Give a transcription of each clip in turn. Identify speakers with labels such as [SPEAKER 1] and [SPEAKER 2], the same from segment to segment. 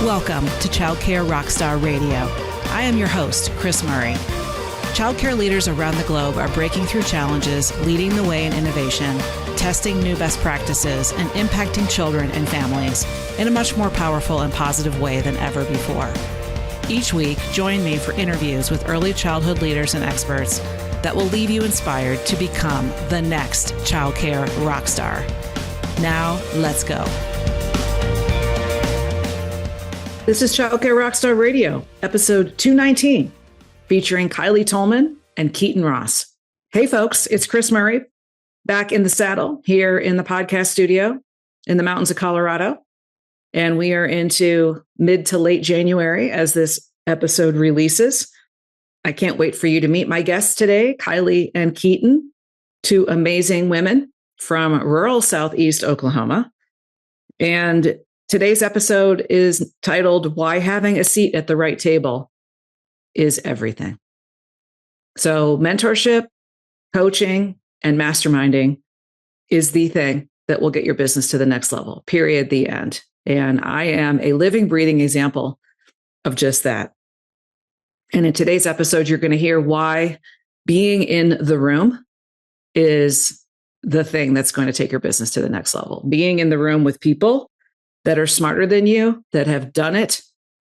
[SPEAKER 1] Welcome to Childcare Rockstar Radio. I am your host, Kris Murray. Childcare leaders around the globe are breaking through challenges, leading the way in innovation, testing new best practices, and impacting children and families in a much more powerful and positive way than ever before. Each week, join me for interviews with early childhood leaders and experts that will leave you inspired to become the next childcare rockstar. Now, let's go. This is Childcare Rockstar Radio, episode 219, featuring Kyleigh Tolman and Keaton Ross. Hey folks, it's Kris Murray, back in the saddle here in the podcast studio in the mountains of Colorado. And we are into mid to late January as this episode releases. I can't wait for you to meet my guests today, Kyleigh and Keaton, two amazing women from rural Southeast Oklahoma. And today's episode is titled, Why Having a Seat at the Right Table is Everything. So mentorship, coaching, and masterminding is the thing that will get your business to the next level, period, the end. And I am a living, breathing example of just that. And in today's episode, you're going to hear why being in the room is the thing that's going to take your business to the next level. Being in the room with people that are smarter than you, that have done it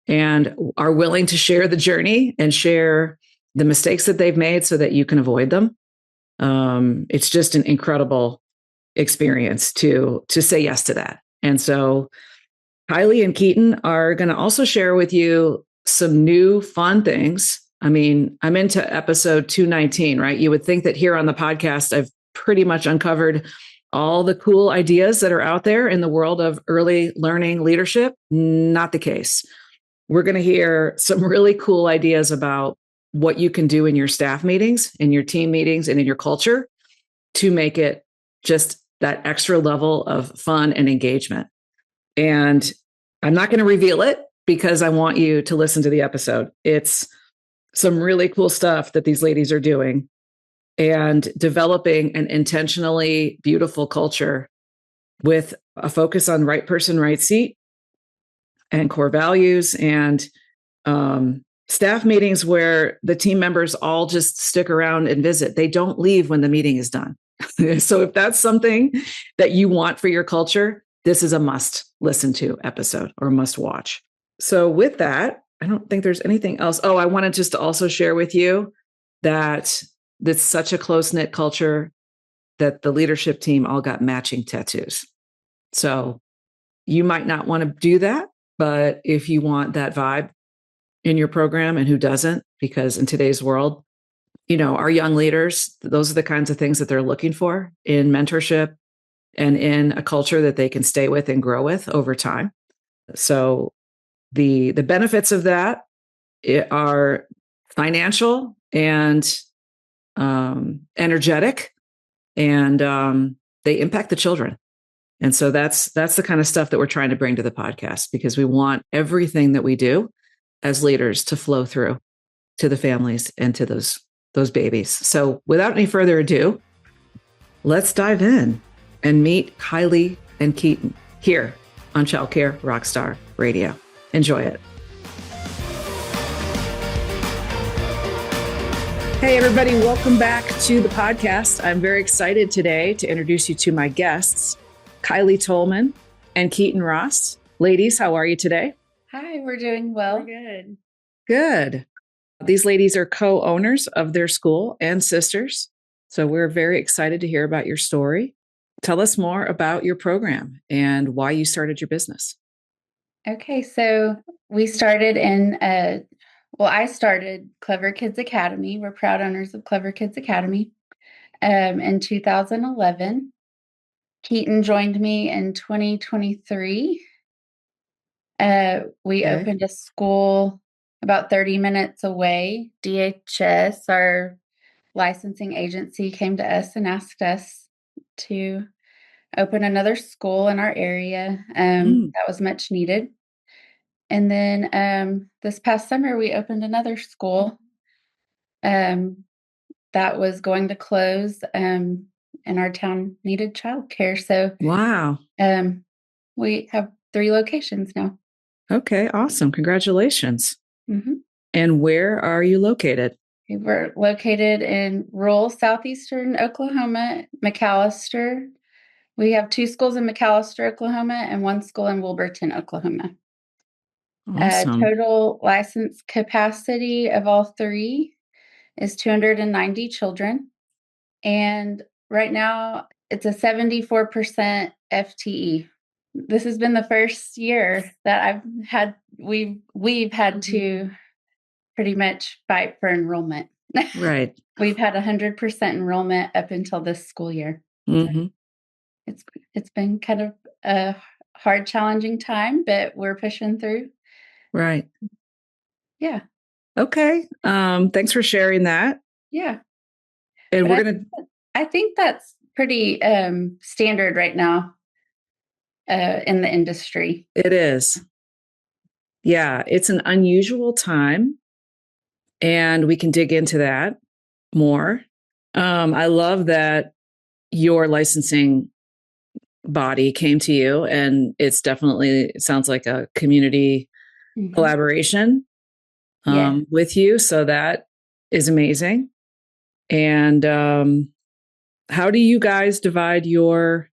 [SPEAKER 1] and are willing to share the journey and share the mistakes that they've made so that you can avoid them. It's just an incredible experience to say yes to that. And so Kyleigh and Keaton are going to also share with you some new fun things. I mean, I'm into episode 219, right? You would think that here on the podcast, I've pretty much uncovered all the cool ideas that are out there in the world of early learning leadership. Not the case. We're going to hear some really cool ideas about what you can do in your staff meetings, in your team meetings, and in your culture to make it just that extra level of fun and engagement. And I'm not going to reveal it because I want you to listen to the episode. It's some really cool stuff that these ladies are doing and developing an intentionally beautiful culture with a focus on right person, right seat and core values and staff meetings where the team members all just stick around and visit. They don't leave when the meeting is done. So if that's something that you want for your culture, this is a must listen to episode or must watch. So with that, I don't think there's anything else. Oh, I wanted just to also share with you that it's such a close-knit culture that the leadership team all got matching tattoos. So you might not want to do that, but if you want that vibe in your program, and who doesn't, because in today's world, our young leaders, those are the kinds of things that they're looking for in mentorship and in a culture that they can stay with and grow with over time. So the benefits of that are financial and energetic, and they impact the children. And so that's the kind of stuff that we're trying to bring to the podcast, because we want everything that we do as leaders to flow through to the families and to those babies. So without any further ado, let's dive in and meet Kyleigh and Keaton here on Childcare Rockstar Radio. Enjoy it. Hey, everybody. Welcome back to the podcast. I'm very excited today to introduce you to my guests, Kyleigh Tolman and Keaton Ross. Ladies, how are you today?
[SPEAKER 2] Hi, we're doing well.
[SPEAKER 3] We're good.
[SPEAKER 1] Good. These ladies are co-owners of their school and sisters. So we're very excited to hear about your story. Tell us more about your program and why you started your business.
[SPEAKER 2] Okay, so we started I started Klever Kidz Academy. We're proud owners of Klever Kidz Academy in 2011. Keaton joined me in 2023. We opened a school about 30 minutes away. DHS, our licensing agency, came to us and asked us to open another school in our area. That was much needed. And then this past summer, we opened another school that was going to close, and our town needed childcare. So
[SPEAKER 1] wow,
[SPEAKER 2] we have 3 locations now.
[SPEAKER 1] Okay, awesome. Congratulations.
[SPEAKER 2] Mm-hmm.
[SPEAKER 1] And where are you located?
[SPEAKER 2] We're located in rural southeastern Oklahoma, McAllister. We have 2 schools in McAllister, Oklahoma, and 1 school in Wilburton, Oklahoma.
[SPEAKER 1] Awesome.
[SPEAKER 2] Total license capacity of all 3 is 290 children. And right now it's a 74% FTE. This has been the first year that we've had to pretty much fight for enrollment.
[SPEAKER 1] Right.
[SPEAKER 2] We've had 100% enrollment up until this school year.
[SPEAKER 1] Mm-hmm.
[SPEAKER 2] It's been kind of a hard, challenging time, but we're pushing through.
[SPEAKER 1] Right.
[SPEAKER 2] Yeah.
[SPEAKER 1] Okay. Thanks for sharing that.
[SPEAKER 2] Yeah.
[SPEAKER 1] And
[SPEAKER 2] But
[SPEAKER 1] we're going to,
[SPEAKER 2] I think that's pretty standard right now in the industry.
[SPEAKER 1] it is. Yeah, it's an unusual time, and we can dig into that more. I love that your licensing body came to you, and it sounds like a community collaboration
[SPEAKER 2] Yeah.
[SPEAKER 1] with you. So that is amazing. And how do you guys divide your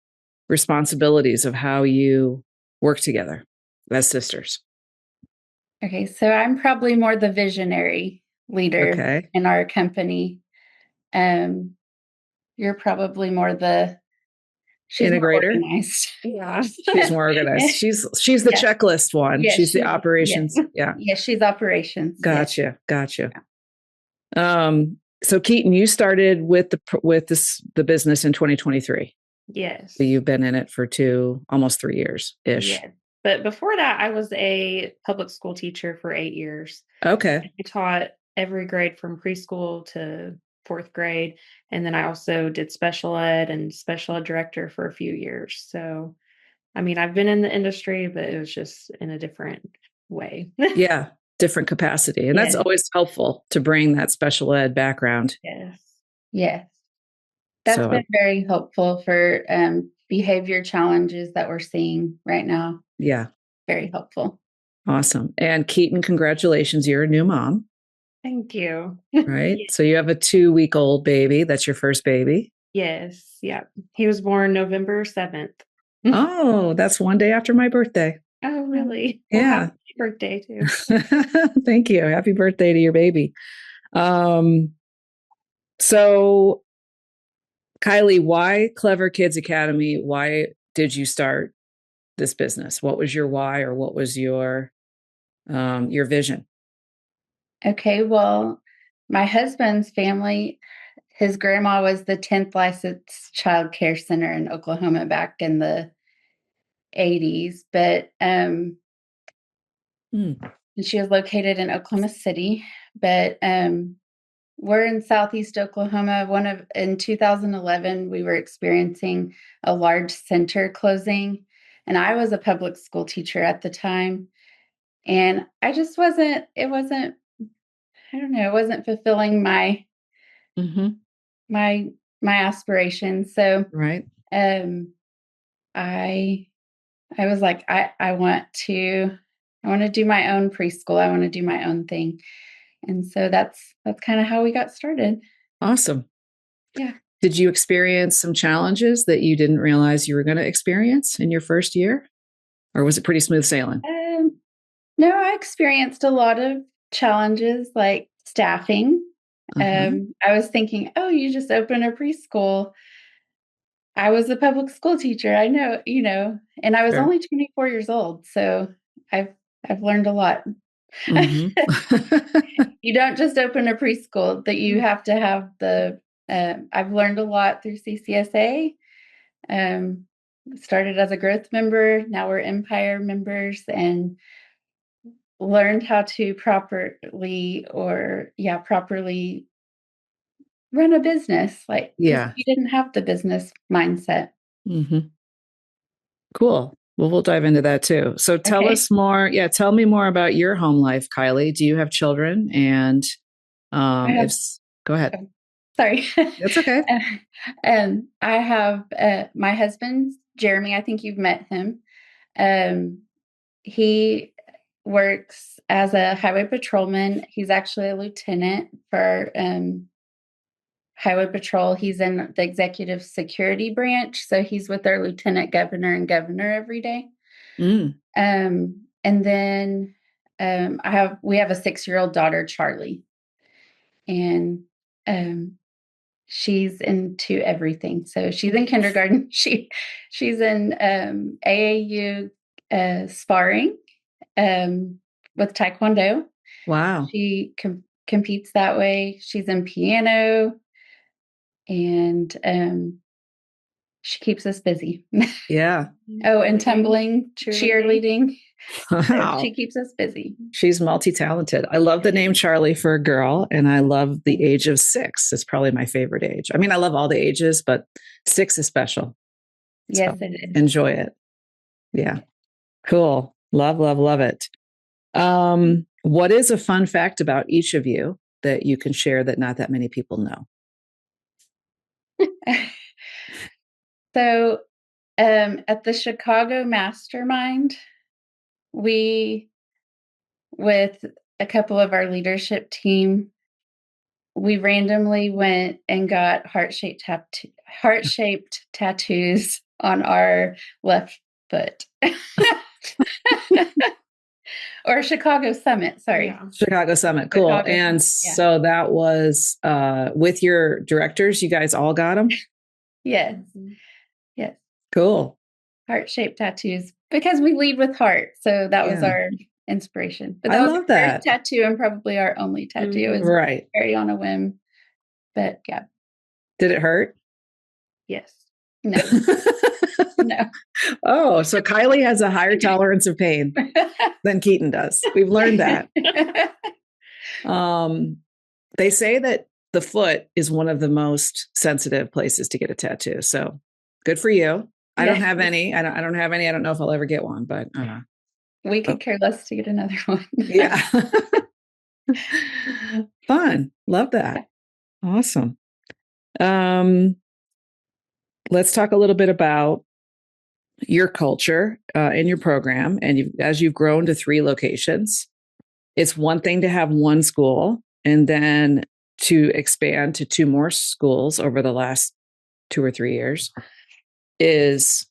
[SPEAKER 1] responsibilities of how you work together as sisters?
[SPEAKER 2] Okay, so I'm probably more the visionary leader
[SPEAKER 1] Okay.
[SPEAKER 2] in our company. You're probably she's more
[SPEAKER 1] Integrator.
[SPEAKER 2] organized. Yeah.
[SPEAKER 1] She's more organized. She's the
[SPEAKER 2] Yeah.
[SPEAKER 1] checklist one.
[SPEAKER 2] Yeah,
[SPEAKER 1] She's the operations. Yeah.
[SPEAKER 2] Yeah, she's operations. Yes.
[SPEAKER 1] Gotcha. So Keaton, you started with the business in 2023.
[SPEAKER 3] Yes.
[SPEAKER 1] So you've been in it for almost 3 years ish.
[SPEAKER 3] Yes. But before that, I was a public school teacher for 8 years.
[SPEAKER 1] Okay.
[SPEAKER 3] I taught every grade from preschool to 4th grade. And then I also did special ed and special ed director for a few years. So, I mean, I've been in the industry, but it was just in a different way.
[SPEAKER 1] Yeah. Different capacity. And that's
[SPEAKER 3] Yes.
[SPEAKER 1] always helpful to bring that special ed background.
[SPEAKER 3] Yes.
[SPEAKER 2] Yes. That's been very helpful for behavior challenges that we're seeing right now.
[SPEAKER 1] Yeah.
[SPEAKER 2] Very helpful.
[SPEAKER 1] Awesome. And Keaton, congratulations. You're a new mom.
[SPEAKER 3] Thank you.
[SPEAKER 1] Right. So you have a 2-week-old baby. That's your first baby.
[SPEAKER 3] Yes. Yeah. He was born November 7th.
[SPEAKER 1] Oh, that's one day after my birthday.
[SPEAKER 3] Oh, really?
[SPEAKER 1] Yeah.
[SPEAKER 3] Well, happy birthday too.
[SPEAKER 1] Thank you. Happy birthday to your baby. So Kyleigh, why Klever Kidz Academy? Why did you start this business? What was your why, or what was your vision?
[SPEAKER 2] Okay, well, my husband's family, his grandma was the 10th licensed child care center in Oklahoma back in the 80s, but she was located in Oklahoma City, but we're in Southeast Oklahoma. In 2011, we were experiencing a large center closing, and I was a public school teacher at the time, and I just wasn't. It wasn't. I don't know. It wasn't fulfilling my my aspirations. So,
[SPEAKER 1] right.
[SPEAKER 2] I was like, I want to do my own preschool. I want to do my own thing. And so that's kind of how we got started.
[SPEAKER 1] Awesome.
[SPEAKER 2] Yeah.
[SPEAKER 1] Did you experience some challenges that you didn't realize you were going to experience in your first year? Or was it pretty smooth sailing?
[SPEAKER 2] No, I experienced a lot of challenges like staffing. I was thinking, oh, you just opened a preschool. I was a public school teacher. I know, and I was only 24 years old. So I've learned a lot. You don't just open a preschool, that you have to have I've learned a lot through CCSA. Started as a growth member. Now we're Empire members, and learned how to properly run a business. Like, you didn't have the business mindset.
[SPEAKER 1] Cool. Well, we'll dive into that too. So tell us more. Yeah. Tell me more about your home life, Kyleigh. Do you have children? And go ahead.
[SPEAKER 2] Sorry.
[SPEAKER 1] That's okay.
[SPEAKER 2] I have my husband, Jeremy. I think you've met him. He works as a highway patrolman. He's actually a lieutenant for highway patrol. He's in the executive security branch. So he's with our lieutenant governor and governor every day.
[SPEAKER 1] Mm.
[SPEAKER 2] And then we have a 6-year-old daughter, Charlie, and she's into everything. So she's in kindergarten. She's in AAU sparring with Taekwondo.
[SPEAKER 1] Wow.
[SPEAKER 2] She competes that way. She's in piano, and she keeps us busy.
[SPEAKER 1] Yeah.
[SPEAKER 2] Oh, and tumbling, cheerleading.
[SPEAKER 1] Wow.
[SPEAKER 2] So she keeps us busy.
[SPEAKER 1] She's multi-talented. I love the name Charlie for a girl, and I love the age of 6. It's probably my favorite age. I mean, I love all the ages, but 6 is special.
[SPEAKER 2] Yes,
[SPEAKER 1] So
[SPEAKER 2] it is.
[SPEAKER 1] enjoy it. Yeah. Cool. Love, love, love it. What is a fun fact about each of you that you can share that not that many people know?
[SPEAKER 2] So at the Chicago Mastermind, we, with a couple of our leadership team, we randomly went and got heart-shaped tattoos on our left foot. Or Chicago Summit, sorry.
[SPEAKER 3] Yeah.
[SPEAKER 1] Chicago Summit. Cool.
[SPEAKER 2] Chicago
[SPEAKER 1] And
[SPEAKER 2] Summit, yeah.
[SPEAKER 1] so that was with your directors, you guys all got them?
[SPEAKER 2] Yes. Yes.
[SPEAKER 1] Cool.
[SPEAKER 2] Heart-shaped tattoos, because we lead with heart. So that was
[SPEAKER 1] Yeah.
[SPEAKER 2] our inspiration. But that
[SPEAKER 1] I
[SPEAKER 2] was
[SPEAKER 1] love
[SPEAKER 2] our first
[SPEAKER 1] that.
[SPEAKER 2] tattoo and probably our only tattoo. It was
[SPEAKER 1] Right.
[SPEAKER 2] very on a whim. But yeah.
[SPEAKER 1] Did it hurt?
[SPEAKER 3] Yes.
[SPEAKER 2] No. No.
[SPEAKER 1] Oh, so Kyleigh has a higher tolerance of pain than Keaton does. We've learned that. They say that the foot is one of the most sensitive places to get a tattoo. So good for you. I don't have any. I don't have any. I don't know if I'll ever get one, but
[SPEAKER 2] we could care less to get another one.
[SPEAKER 1] yeah. Fun. Love that. Awesome. Let's talk a little bit about your culture in your program. And as you've grown to 3 locations, it's one thing to have one school and then to expand to 2 more schools over the last 2 or 3 years is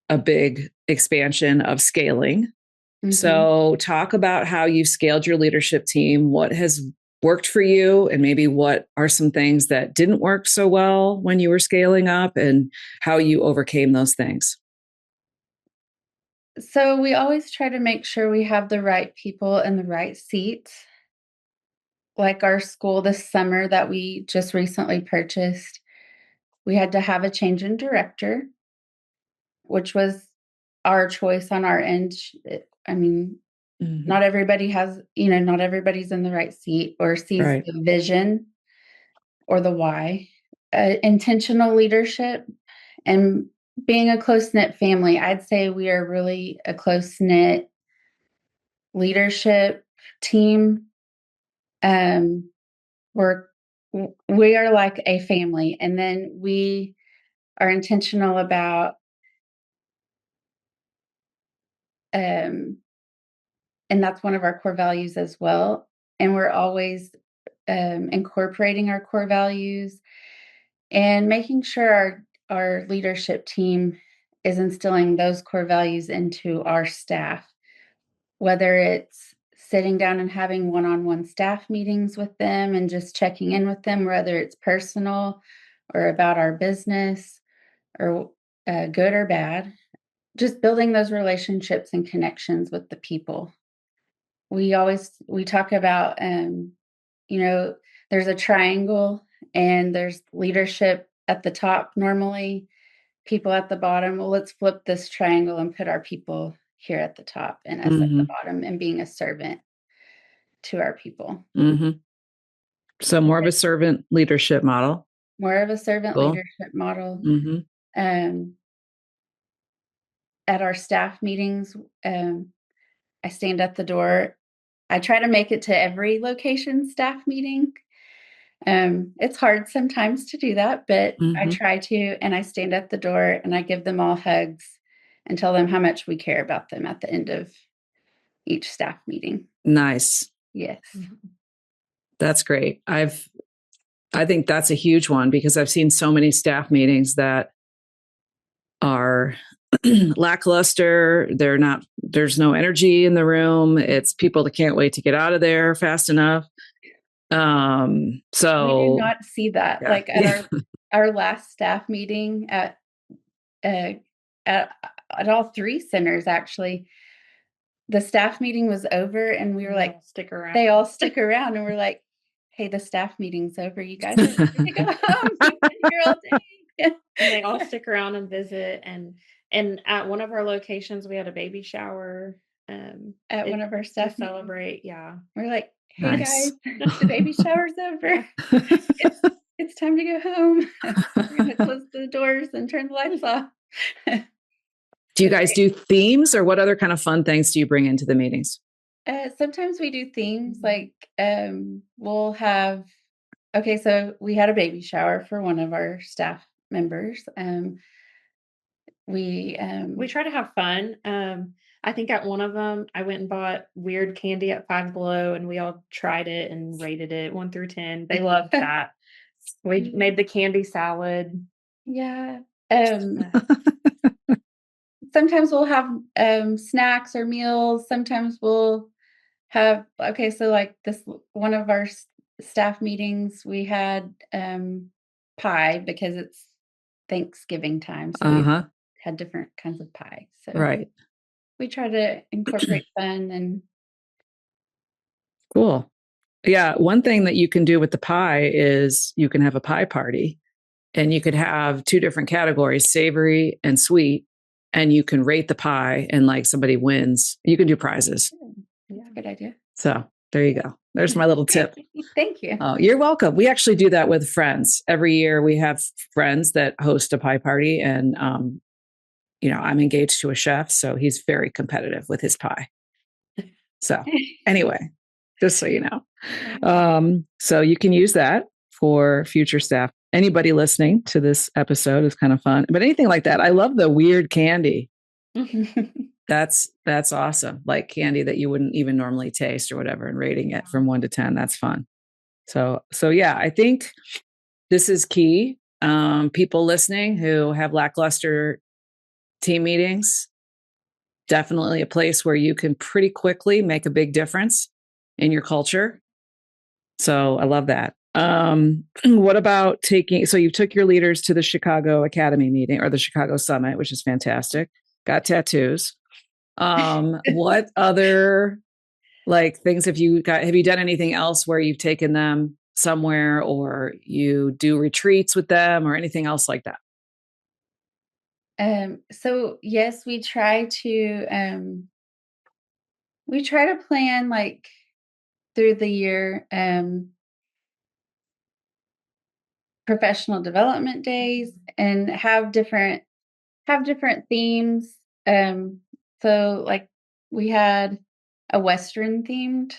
[SPEAKER 1] a big expansion of scaling. Mm-hmm. So talk about how you've scaled your leadership team, what has worked for you, and maybe what are some things that didn't work so well when you were scaling up and how you overcame those things.
[SPEAKER 2] So we always try to make sure we have the right people in the right seats. Like our school this summer that we just recently purchased, we had to have a change in director, which was our choice on our end. I mean, not everybody has, not everybody's in the right seat or sees the vision or the why. Intentional leadership and being a close-knit family. I'd say we are really a close-knit leadership team. We are like a family, and then we are intentional about and that's one of our core values as well. And we're always incorporating our core values and making sure our leadership team is instilling those core values into our staff, whether it's sitting down and having one-on-one staff meetings with them and just checking in with them, whether it's personal or about our business or good or bad, just building those relationships and connections with the people. We talk about, there's a triangle and there's leadership at the top normally, people at the bottom. Well, let's flip this triangle and put our people here at the top and us at the bottom, and being a servant to our people.
[SPEAKER 1] Mm-hmm. So more of a servant leadership model.
[SPEAKER 2] More of a servant leadership model.
[SPEAKER 1] Mm-hmm.
[SPEAKER 2] At our staff meetings, I stand at the door. I try to make it to every location staff meeting. It's hard sometimes to do that, but I try to, and I stand at the door and I give them all hugs and tell them how much we care about them at the end of each staff meeting.
[SPEAKER 1] Nice.
[SPEAKER 2] Yes.
[SPEAKER 1] That's great. I think that's a huge one because I've seen so many staff meetings that are lackluster. There's no energy in the room. It's people that can't wait to get out of there fast enough. So
[SPEAKER 2] we do not see that.
[SPEAKER 1] Yeah.
[SPEAKER 2] Like at our last staff meeting at all 3 centers, actually, the staff meeting was over and we were like,
[SPEAKER 3] stick around.
[SPEAKER 2] They all stick around and we're like, hey, the staff meeting's over. You guys are ready to go home. You've been here all day.
[SPEAKER 3] And they all stick around and visit. And at one of our locations, we had a baby shower.
[SPEAKER 2] At one of our staff
[SPEAKER 3] to celebrate. Yeah.
[SPEAKER 2] We're like, hey
[SPEAKER 1] Nice.
[SPEAKER 2] guys, the baby shower's over. It's time to go home. We're going to close the doors and turn the lights off.
[SPEAKER 1] Do you guys do themes or what other kind of fun things do you bring into the meetings?
[SPEAKER 2] Sometimes we do themes like we'll have, so we had a baby shower for one of our staff members. We
[SPEAKER 3] try to have fun. I think at one of them, I went and bought weird candy at Five Below and we all tried it and rated it 1 through 10. They loved that. We made the candy salad.
[SPEAKER 2] Yeah. Sometimes we'll have snacks or meals. Sometimes we'll have, so like this, one of our staff meetings, we had pie because it's Thanksgiving time. So we had different kinds of pie. So
[SPEAKER 1] right.
[SPEAKER 2] We try to incorporate fun and.
[SPEAKER 1] Cool. Yeah. One thing that you can do with the pie is you can have a pie party and you could have 2 different categories, savory and sweet. And you can rate the pie and like somebody wins. You can do prizes.
[SPEAKER 2] Yeah, good idea.
[SPEAKER 1] So there you go. There's my little tip.
[SPEAKER 2] Thank you.
[SPEAKER 1] Oh, you're welcome. We actually do that with friends. Every year we have friends that host a pie party and, I'm engaged to a chef, so he's very competitive with his pie. So anyway, just so you know. So you can use that for future staff. Anybody listening to this episode is kind of fun, but anything like that. I love the weird candy. That's awesome. Like candy that you wouldn't even normally taste or whatever, and rating it from 1 to 10. That's fun. So yeah, I think this is key. People listening who have lackluster team meetings, definitely a place where you can pretty quickly make a big difference in your culture. So I love that. What about so you took your leaders to the Chicago Academy meeting or the Chicago Summit, which is fantastic. Got tattoos. What other things have you done anything else where you've taken them somewhere or you do retreats with them or anything else like that?
[SPEAKER 2] So yes, we try to plan through the year, professional development days and have different themes. So we had a Western themed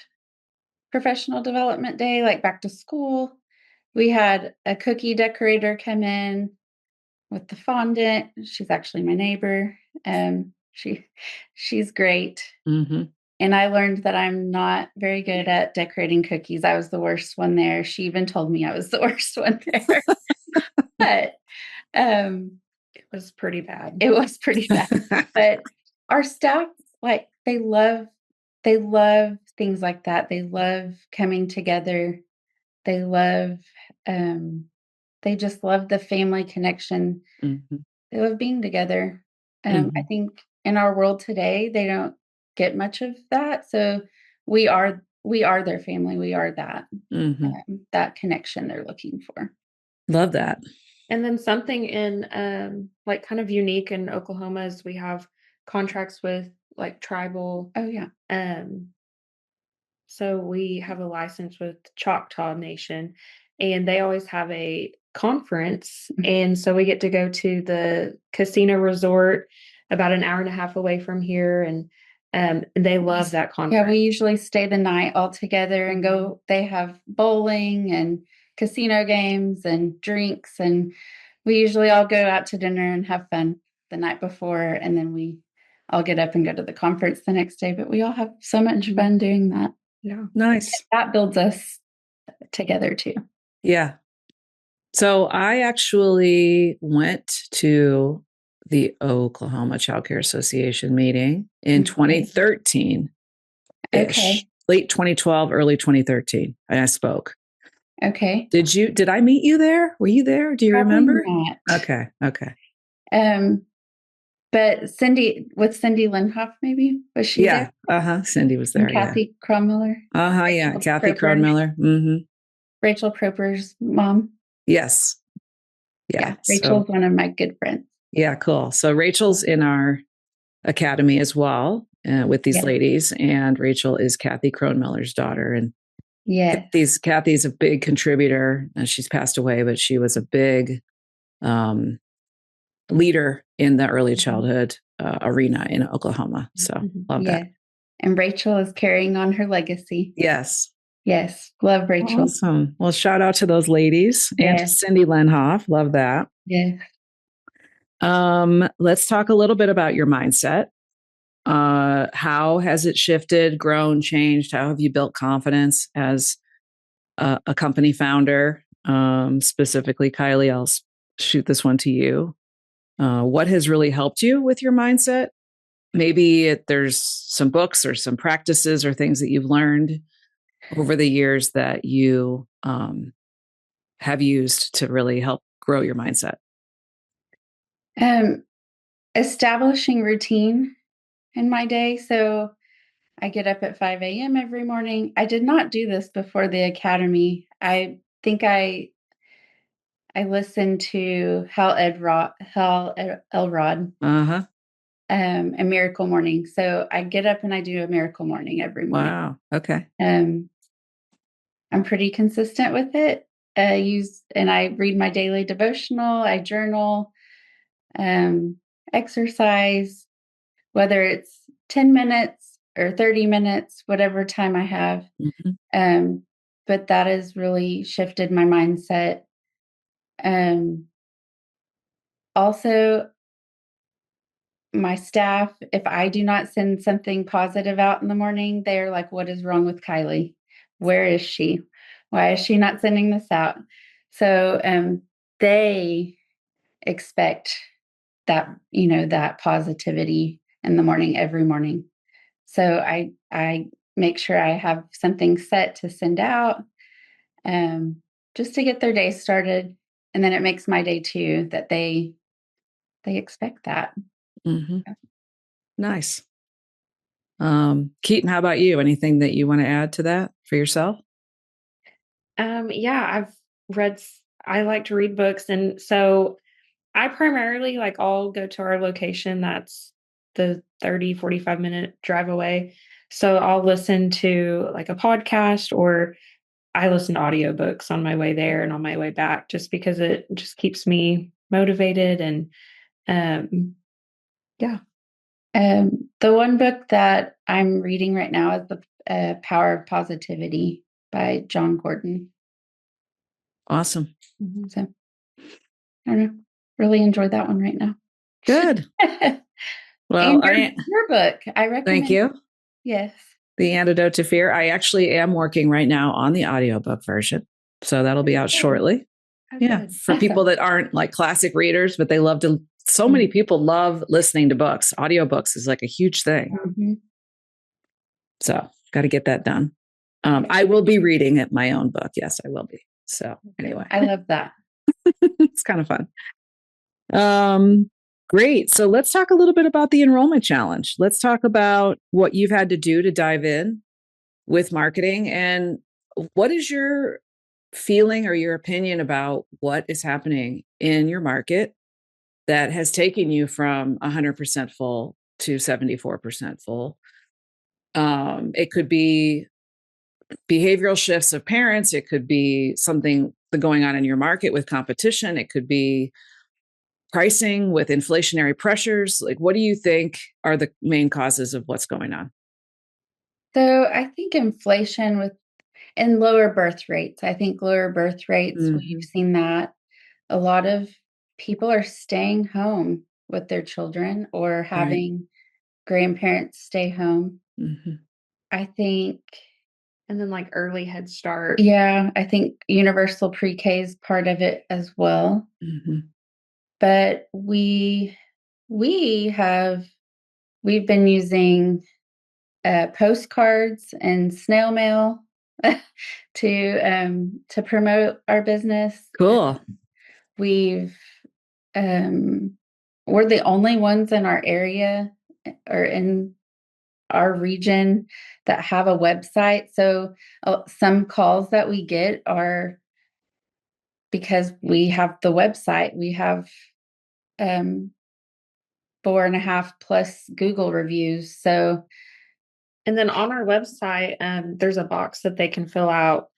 [SPEAKER 2] professional development day, like back to school. We had a cookie decorator come in with the fondant. She's actually my neighbor. She's great.
[SPEAKER 1] Mm-hmm.
[SPEAKER 2] And I learned that I'm not very good at decorating cookies. I was the worst one there. She even told me I was the worst one there. But
[SPEAKER 3] it was pretty bad.
[SPEAKER 2] It was pretty bad. But our staff, they love things like that. They love coming together. They love, they just love the family connection.
[SPEAKER 1] Mm-hmm.
[SPEAKER 2] They love being together. I think in our world today, they don't get much of that. So we are their family. We are that, that connection they're looking for.
[SPEAKER 1] Love that.
[SPEAKER 3] And then something in kind of unique in Oklahoma is we have contracts with tribal.
[SPEAKER 2] Oh yeah.
[SPEAKER 3] So we have a license with Choctaw Nation and they always have a conference. And so we get to go to the casino resort about an hour and a half away from here. And they love that conference.
[SPEAKER 2] Yeah, we usually stay the night all together and go. They have bowling and casino games and drinks. And we usually all go out to dinner and have fun the night before. And then we I'll get up and go to the conference the next day, but we all have so much fun doing that.
[SPEAKER 3] Yeah.
[SPEAKER 1] Nice.
[SPEAKER 2] That builds us together too.
[SPEAKER 1] Yeah. So I actually went to the Oklahoma Child Care Association meeting in 2013.
[SPEAKER 2] Okay.
[SPEAKER 1] Late 2012, early 2013. And I spoke.
[SPEAKER 2] Okay.
[SPEAKER 1] Did I meet you there? Were you there? Do you
[SPEAKER 2] Probably
[SPEAKER 1] remember?
[SPEAKER 2] not.
[SPEAKER 1] Okay.
[SPEAKER 2] But Cindy Lindhoff, maybe, was she there?
[SPEAKER 1] Cindy was there.
[SPEAKER 2] And Kathy Cronmiller.
[SPEAKER 1] Yeah. Kathy Cronmiller. Mm-hmm.
[SPEAKER 2] Rachel Proper's mom.
[SPEAKER 1] Yes. Yeah.
[SPEAKER 2] Rachel's one of my good friends.
[SPEAKER 1] Yeah. Cool. So Rachel's in our academy as well with these ladies, and Rachel is Kathy Cronmiller's daughter. And Kathy's a big contributor. She's passed away, but she was a big leader in the early childhood arena in Oklahoma. So love that.
[SPEAKER 2] And Rachel is carrying on her legacy.
[SPEAKER 1] Yes.
[SPEAKER 2] Love Rachel.
[SPEAKER 1] Awesome. Well, shout out to those ladies and to Cindy Lenhoff. Love that.
[SPEAKER 2] Yes.
[SPEAKER 1] Let's talk a little bit about your mindset. How has it shifted, grown, changed? How have you built confidence as a company founder? Specifically, Kyleigh, I'll shoot this one to you. What has really helped you with your mindset? Maybe there's some books or some practices or things that you've learned over the years that you have used to really help grow your mindset.
[SPEAKER 2] Establishing routine in my day. So I get up at 5 a.m. every morning. I did not do this before the academy. I think I listened to Hal Elrod, a miracle morning. So I get up and I do a miracle morning every morning.
[SPEAKER 1] Wow. Okay.
[SPEAKER 2] I'm pretty consistent with it. I read my daily devotional. I journal, exercise, whether it's 10 minutes or 30 minutes, whatever time I have. But that has really shifted my mindset. Also, my staff, if I do not send something positive out in the morning, they're like, what is wrong with Kyleigh? Where is she? Why is she not sending this out? So they expect that, that positivity in the morning, every morning. So I make sure I have something set to send out just to get their day started. And then it makes my day too, that they expect that.
[SPEAKER 1] Nice. Keaton, how about you? Anything that you want to add to that for yourself?
[SPEAKER 3] I've read, I like to read books. And so I primarily I'll go to our location. That's the 45 minute drive away. So I'll listen to a podcast, or I listen to audiobooks on my way there and on my way back, just because it just keeps me motivated. And
[SPEAKER 2] the one book that I'm reading right now is The Power of Positivity by John Gordon.
[SPEAKER 1] Awesome.
[SPEAKER 2] So I don't know, really enjoyed that one right now.
[SPEAKER 1] Good. Well,
[SPEAKER 2] your book, I recommend.
[SPEAKER 1] Thank you.
[SPEAKER 2] Yes.
[SPEAKER 1] The Antidote to Fear. I actually am working right now on the audiobook version. So that'll be out shortly.
[SPEAKER 2] Good.
[SPEAKER 1] For people that aren't classic readers, but they love to, so many people love listening to books. Audiobooks is a huge thing. So got to get that done. I will be reading my own book. Yes, I will be. So anyway.
[SPEAKER 2] I love that.
[SPEAKER 1] It's kind of fun. Great. So let's talk a little bit about the enrollment challenge. Let's talk about what you've had to do to dive in with marketing, and what is your feeling or your opinion about what is happening in your market that has taken you from 100% full to 74% full. It could be behavioral shifts of parents. It could be something going on in your market with competition. It could be pricing with inflationary pressures. What do you think are the main causes of what's going on?
[SPEAKER 2] So I think inflation and lower birth rates. I think lower birth rates, we've seen that a lot of people are staying home with their children or having grandparents stay home.
[SPEAKER 1] Mm-hmm.
[SPEAKER 2] I think,
[SPEAKER 3] And then like early Head Start.
[SPEAKER 2] yeah, I think universal pre-K is part of it as well.
[SPEAKER 1] Mm-hmm.
[SPEAKER 2] But we've been using postcards and snail mail to promote our business.
[SPEAKER 1] Cool.
[SPEAKER 2] We've we're the only ones in our area or in our region that have a website. So some calls that we get are because we have the website. We have 4.5+ Google reviews. So,
[SPEAKER 3] And then on our website, there's a box that they can fill out,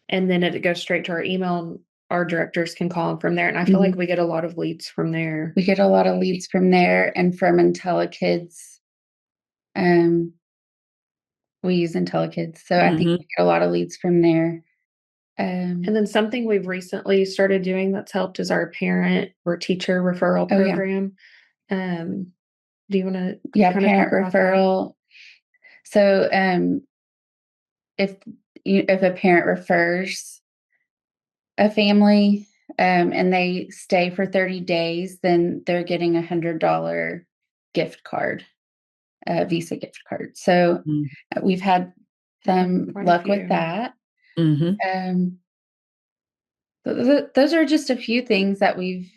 [SPEAKER 3] and then it goes straight to our email. And our directors can call them from there. And I feel like we get a lot of leads from there.
[SPEAKER 2] We get a lot of leads from there and from IntelliKidz. We use IntelliKidz. So I think we get a lot of leads from there.
[SPEAKER 3] And then something we've recently started doing that's helped is our parent or teacher referral program. Yeah. Do you want to?
[SPEAKER 2] Yeah, parent referral. So if a parent refers a family and they stay for 30 days, then they're getting $100 gift card, Visa gift card. So we've had some luck with that. Those are just a few things that we've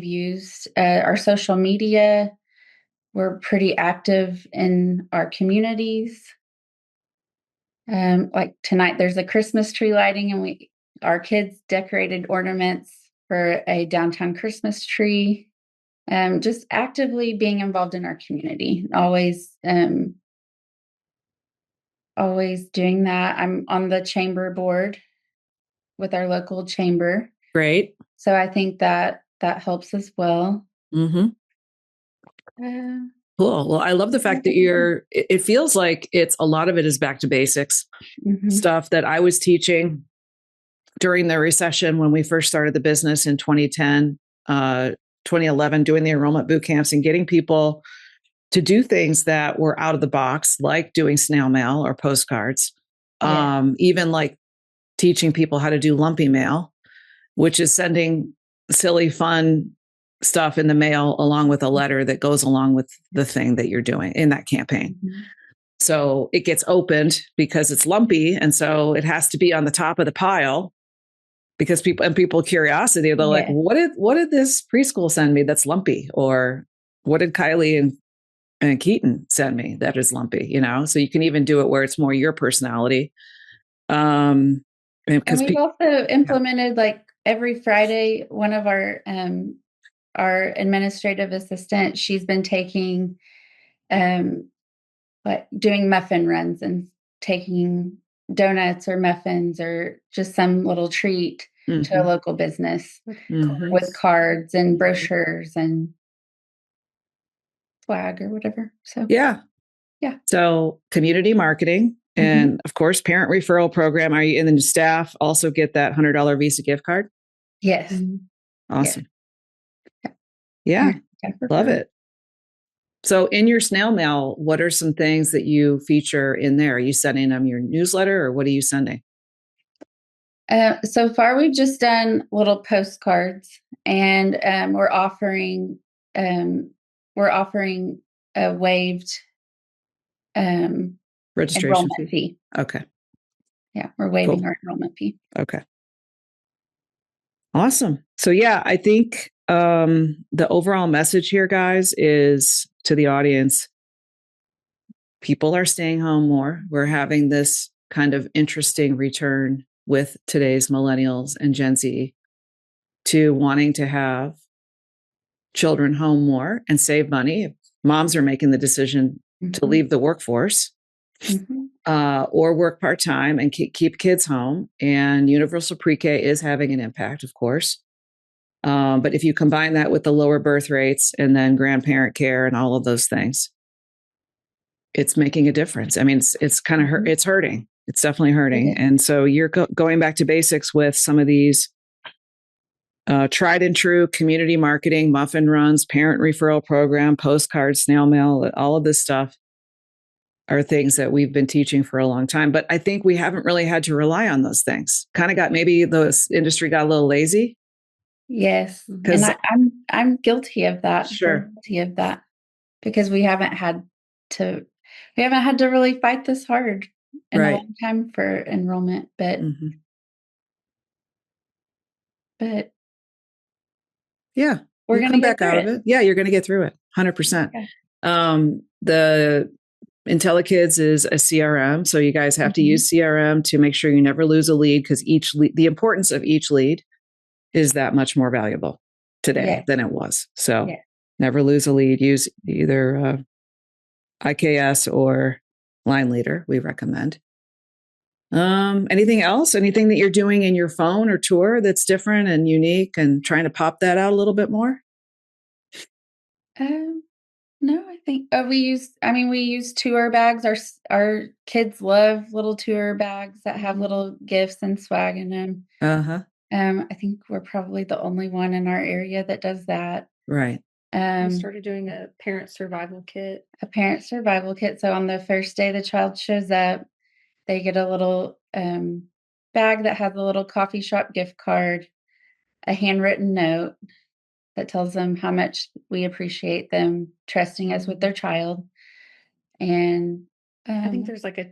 [SPEAKER 2] used. Our social media, we're pretty active in our communities. Like tonight, there's a Christmas tree lighting, and our kids decorated ornaments for a downtown Christmas tree. Just actively being involved in our community, always doing that. I'm on the chamber board with our local chamber.
[SPEAKER 1] Great.
[SPEAKER 2] So I think that helps as well.
[SPEAKER 1] Cool. Well, I love the fact that it feels like a lot of it is back to basics stuff that I was teaching during the recession when we first started the business in 2010, 2011, doing the enrollment boot camps and getting people to do things that were out of the box, like doing snail mail or postcards, even like teaching people how to do lumpy mail, which is sending silly, fun stuff in the mail along with a letter that goes along with the thing that you're doing in that campaign. So it gets opened because it's lumpy. And so it has to be on the top of the pile because people curiosity, they're like, what did this preschool send me that's lumpy? Or what did Kyleigh and Keaton send me that is lumpy? So you can even do it where it's more your personality. And
[SPEAKER 2] we've also implemented like every Friday, one of our administrative assistant, she's been taking, doing muffin runs and taking donuts or muffins or just some little treat to a local business with cards and brochures and swag or whatever. So yeah.
[SPEAKER 1] So community marketing and of course parent referral program. Are you in the staff also get that $100 Visa gift card?
[SPEAKER 2] Yes.
[SPEAKER 1] Awesome. Yeah. Love it. So in your snail mail, what are some things that you feature in there? Are you sending them your newsletter or what are you sending?
[SPEAKER 2] So far, we've just done little postcards, and we're offering a waived
[SPEAKER 1] registration
[SPEAKER 2] enrollment fee.
[SPEAKER 1] Okay.
[SPEAKER 2] Yeah, we're waiving our enrollment fee.
[SPEAKER 1] Okay. Awesome. So yeah, I think the overall message here, guys, is to the audience. People are staying home more. We're having this kind of interesting return with today's millennials and Gen Z to wanting to have children home more and save money. If moms are making the decision to leave the workforce or work part-time and keep kids home. And universal pre-K is having an impact, of course. But if you combine that with the lower birth rates and then grandparent care and all of those things, it's making a difference. I mean, it's kind of it's hurting. It's definitely hurting. And so you're going back to basics with some of these tried and true community marketing, muffin runs, parent referral program, postcards, snail mail, all of this stuff are things that we've been teaching for a long time. But I think we haven't really had to rely on those things. Kind of got, maybe the industry got a little lazy.
[SPEAKER 2] Yes. And I'm guilty of that.
[SPEAKER 1] Sure.
[SPEAKER 2] I'm guilty of that because we haven't had to really fight this hard in a long time for enrollment, but
[SPEAKER 1] yeah,
[SPEAKER 2] we're going to
[SPEAKER 1] come back out of it. Yeah, you're going to get through it 100%. Okay. The IntelliKidz is a CRM, so you guys have to use CRM to make sure you never lose a lead, because the importance of each lead is that much more valuable today than it was. So never lose a lead. Use either IKS or Line Leader, we recommend. Anything else? Anything that you're doing in your phone or tour that's different and unique and trying to pop that out a little bit more?
[SPEAKER 2] No, I think we use tour bags. Our kids love little tour bags that have little gifts and swag in them. I think we're probably the only one in our area that does that.
[SPEAKER 1] Right.
[SPEAKER 3] We started doing a parent survival kit.
[SPEAKER 2] So on the first day the child shows up, they get a little bag that has a little coffee shop gift card, a handwritten note that tells them how much we appreciate them trusting us with their child. And
[SPEAKER 3] I think there's like a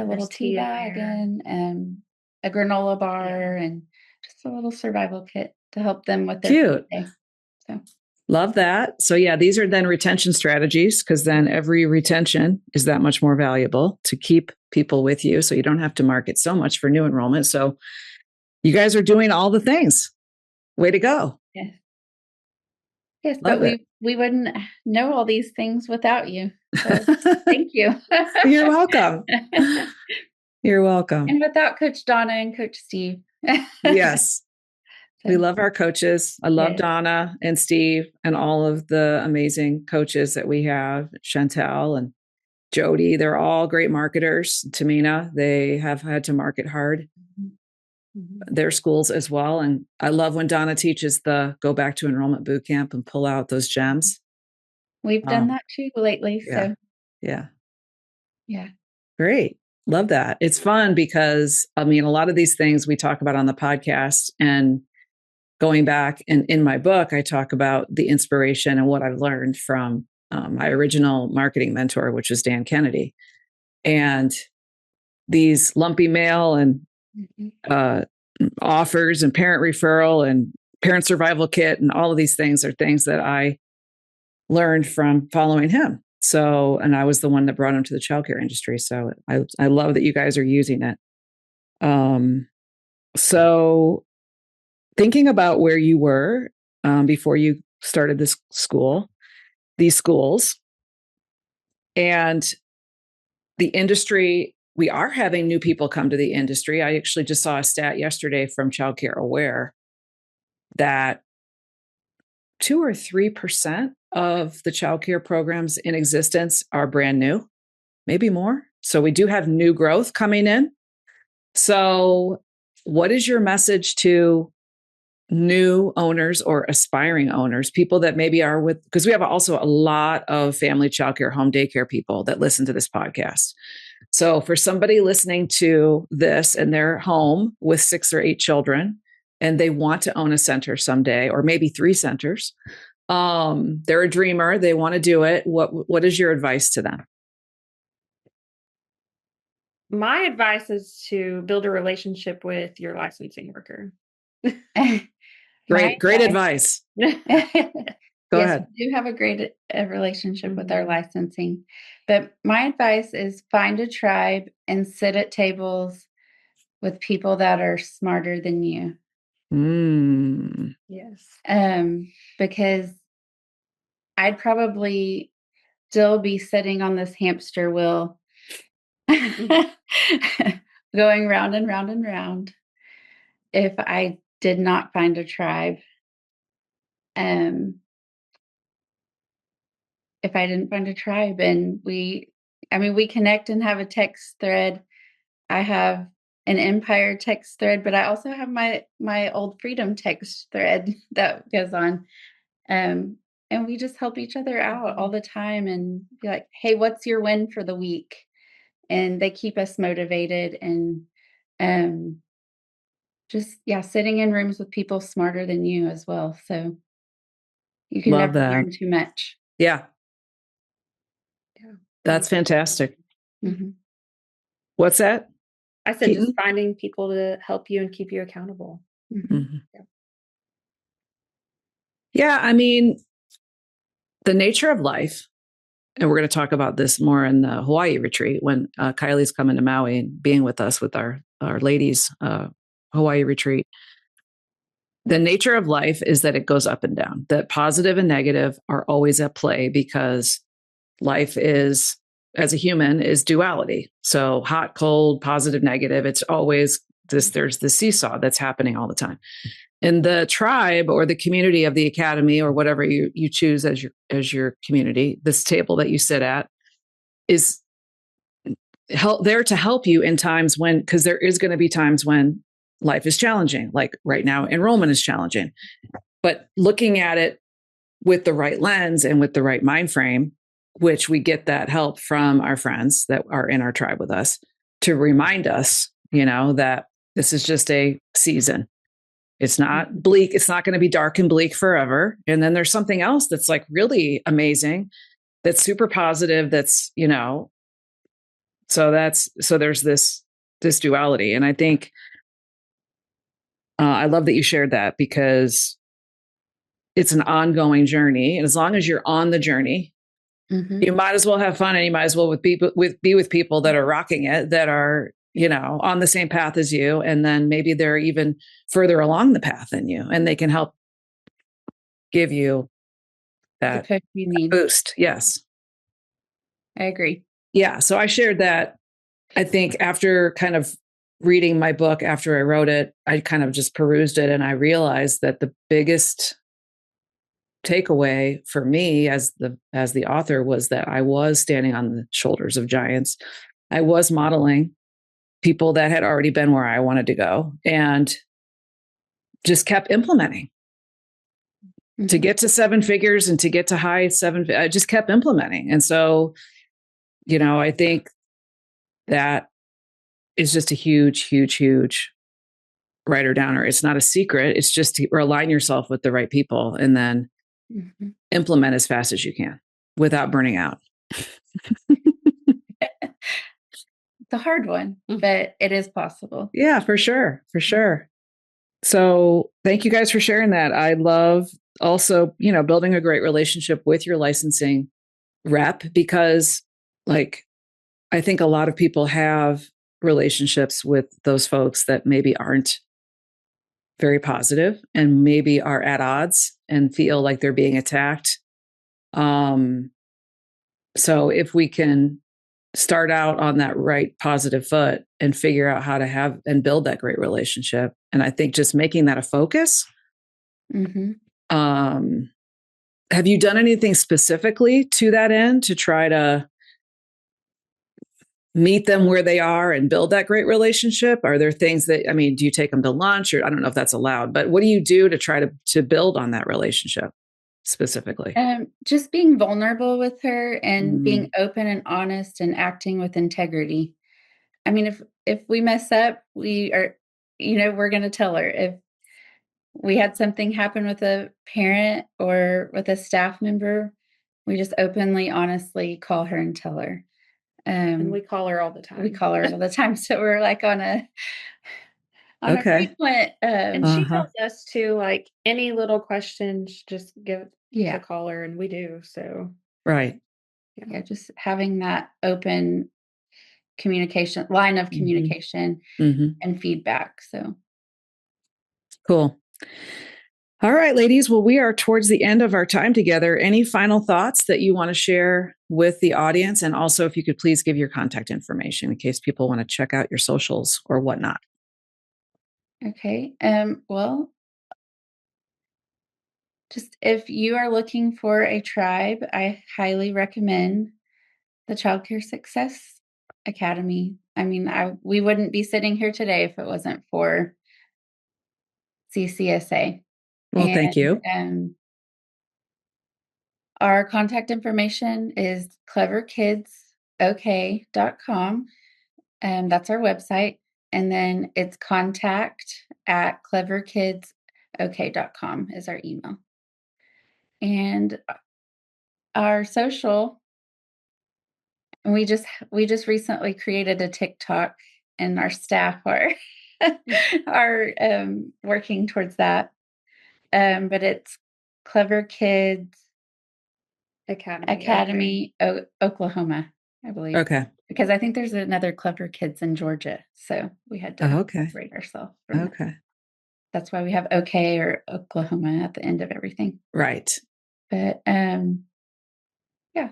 [SPEAKER 2] little tea bag and a granola bar and just a little survival kit to help them with their day. So
[SPEAKER 1] love that. So yeah, these are then retention strategies, because then every retention is that much more valuable to keep people with you. So you don't have to market so much for new enrollment. So you guys are doing all the things. Way to go.
[SPEAKER 2] Yes, love but we wouldn't know all these things without you. So thank you.
[SPEAKER 1] You're welcome. You're welcome.
[SPEAKER 2] And without Coach Donna and Coach Steve.
[SPEAKER 1] Yes. We love our coaches. I love Donna and Steve and all of the amazing coaches that we have, Chantel and Jody. They're all great marketers. Tamina, they have had to market hard. Their schools as well. And I love when Donna teaches the go back to enrollment boot camp and pull out those gems.
[SPEAKER 2] We've done that too lately. So
[SPEAKER 1] yeah.
[SPEAKER 2] Great.
[SPEAKER 1] Love that. It's fun because a lot of these things we talk about on the podcast, and going back and in my book, I talk about the inspiration and what I've learned from my original marketing mentor, which was Dan Kennedy. And these lumpy mail and offers and parent referral and parent survival kit and all of these things are things that I learned from following him. So, and I was the one that brought him to the childcare industry. So I love that you guys are using it. So thinking about where you were before you started these schools and the industry, we are having new people come to the industry. I actually just saw a stat yesterday from Childcare Aware that 2 or 3% of the childcare programs in existence are brand new, maybe more. So we do have new growth coming in. So what is your message to new owners or aspiring owners, people that maybe are because we have also a lot of family childcare, home daycare people that listen to this podcast. So for somebody listening to this and they're home with 6 or 8 children and they want to own a center someday, or maybe 3 centers, they're a dreamer, they want to do it. What is your advice to them?
[SPEAKER 3] My advice is to build a relationship with your licensing worker.
[SPEAKER 1] Great advice. Go ahead.
[SPEAKER 2] We do have a great relationship with our licensing, but my advice is find a tribe and sit at tables with people that are smarter than you.
[SPEAKER 3] Yes.
[SPEAKER 2] Because I'd probably still be sitting on this hamster wheel going round and round and round if I did not find a tribe. If I didn't find a tribe, and we connect and have a text thread. I have an Empire text thread, but I also have my old Freedom text thread that goes on. And we just help each other out all the time and be like, hey, what's your win for the week? And they keep us motivated and um just sitting in rooms with people smarter than you as well. So you can
[SPEAKER 1] Love
[SPEAKER 2] never
[SPEAKER 1] that.
[SPEAKER 2] learn too much.
[SPEAKER 1] Yeah.
[SPEAKER 3] Yeah.
[SPEAKER 1] That's fantastic.
[SPEAKER 2] Mm-hmm.
[SPEAKER 1] What's that?
[SPEAKER 3] I said
[SPEAKER 1] Keaton?
[SPEAKER 3] just finding people to help you and keep you accountable.
[SPEAKER 2] Mm-hmm.
[SPEAKER 1] Mm-hmm. Yeah, I mean, the nature of life, and we're going to talk about this more in the Hawaii retreat when Kylie's coming to Maui and being with us with our ladies Hawaii retreat. The nature of life is that it goes up and down, that positive and negative are always at play because life is, as a human, is duality. So hot, cold, positive, negative. It's always this, there's the seesaw that's happening all the time. In the tribe or the community of the academy or whatever you choose as your community, this table that you sit at is there to help you in times when, because there is going to be times when life is challenging. Like right now, enrollment is challenging, but looking at it with the right lens and with the right mind frame, which we get that help from our friends that are in our tribe with us to remind us, that this is just a season. It's not bleak. It's not going to be dark and bleak forever. And then there's something else that's like really amazing. That's super positive. That's, so there's this duality. And I think, I love that you shared that because it's an ongoing journey. And as long as you're on the journey, you might as well have fun and you might as well be with people that are rocking it, that are, on the same path as you. And then maybe they're even further along the path than you and they can help give you that
[SPEAKER 2] push you need.
[SPEAKER 1] boost. Yes.
[SPEAKER 2] I agree.
[SPEAKER 1] Yeah. So I shared that. I think after kind of reading my book, after I wrote it, I kind of just perused it and I realized that the biggest takeaway for me as the author was that I was standing on the shoulders of giants. I was modeling people that had already been where I wanted to go and just kept implementing to get to seven figures and to get to high seven. I just kept implementing. And so, I think that is just a huge, huge, huge writer downer. It's not a secret. It's just to align yourself with the right people and then implement as fast as you can without burning out.
[SPEAKER 2] It's a hard one, but it is possible.
[SPEAKER 1] Yeah, for sure. For sure. So thank you guys for sharing that. I love also, building a great relationship with your licensing rep because I think a lot of people have relationships with those folks that maybe aren't very positive and maybe are at odds and feel like they're being attacked. So if we can start out on that right positive foot and figure out how to have and build that great relationship. And I think just making that a focus. Have you done anything specifically to that end to try to meet them where they are and build that great relationship? Are there things that, do you take them to lunch or I don't know if that's allowed, but what do you do to try to build on that relationship specifically?
[SPEAKER 2] Just being vulnerable with her and being open and honest and acting with integrity. If we mess up, we are, we're going to tell her. If we had something happen with a parent or with a staff member, we just openly, honestly call her and tell her.
[SPEAKER 3] And we call her all the time.
[SPEAKER 2] So we're like on a frequent.
[SPEAKER 3] And she tells us to any little questions, just give to call her, and we do. So
[SPEAKER 1] right.
[SPEAKER 2] Yeah, just having that open communication, line of communication and feedback. So
[SPEAKER 1] cool. All right, ladies. Well, we are towards the end of our time together. Any final thoughts that you want to share with the audience? And also, if you could please give your contact information in case people want to check out your socials or whatnot.
[SPEAKER 2] Okay. Well, just if you are looking for a tribe, I highly recommend the Child Care Success Academy. I mean, we wouldn't be sitting here today if it wasn't for CCSA.
[SPEAKER 1] Well, thank you.
[SPEAKER 2] Our contact information is cleverkidsok.com. That's our website. And then it's contact@cleverkidsok.com is our email. And our social, we just recently created a TikTok, and our staff are working towards that. But it's Klever Kidz Academy, Oklahoma, I believe.
[SPEAKER 1] Okay.
[SPEAKER 2] Because I think there's another Klever Kidz in Georgia, so we had to separate ourselves.
[SPEAKER 1] Okay.
[SPEAKER 2] That's why we have OK or Oklahoma at the end of everything.
[SPEAKER 1] Right.
[SPEAKER 2] But yeah,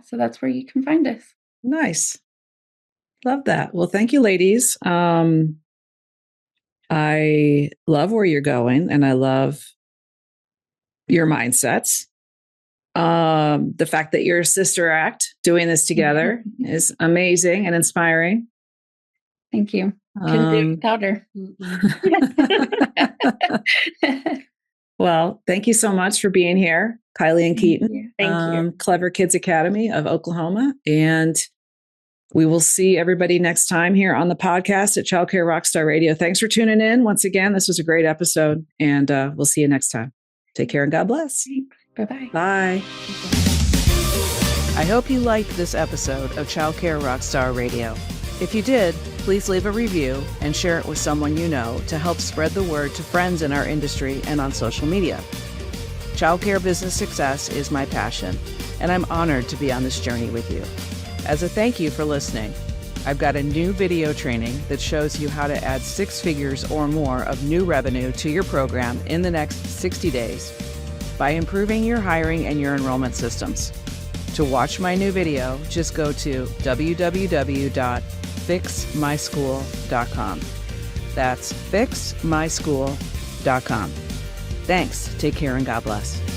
[SPEAKER 2] so that's where you can find us.
[SPEAKER 1] Nice. Love that. Well, thank you, ladies. I love where you're going, and I love your mindsets. The fact that you're a sister act doing this together is amazing and inspiring.
[SPEAKER 2] Thank you. Couldn't do it without her.
[SPEAKER 1] Well, thank you so much for being here, Kyleigh and Keaton.
[SPEAKER 3] Thank you.
[SPEAKER 1] Klever Kidz Academy of Oklahoma. And we will see everybody next time here on the podcast at Childcare Rockstar Radio. Thanks for tuning in. Once again, this was a great episode, and we'll see you next time. Take care and God bless.
[SPEAKER 2] Bye-bye.
[SPEAKER 1] Bye. I hope you liked this episode of Childcare Rockstar Radio. If you did, please leave a review and share it with someone you know to help spread the word to friends in our industry and on social media. Childcare business success is my passion, and I'm honored to be on this journey with you. As a thank you for listening, I've got a new video training that shows you how to add 6 figures or more of new revenue to your program in the next 60 days by improving your hiring and your enrollment systems. To watch my new video, just go to www.fixmyschool.com. That's fixmyschool.com. Thanks. Take care and God bless.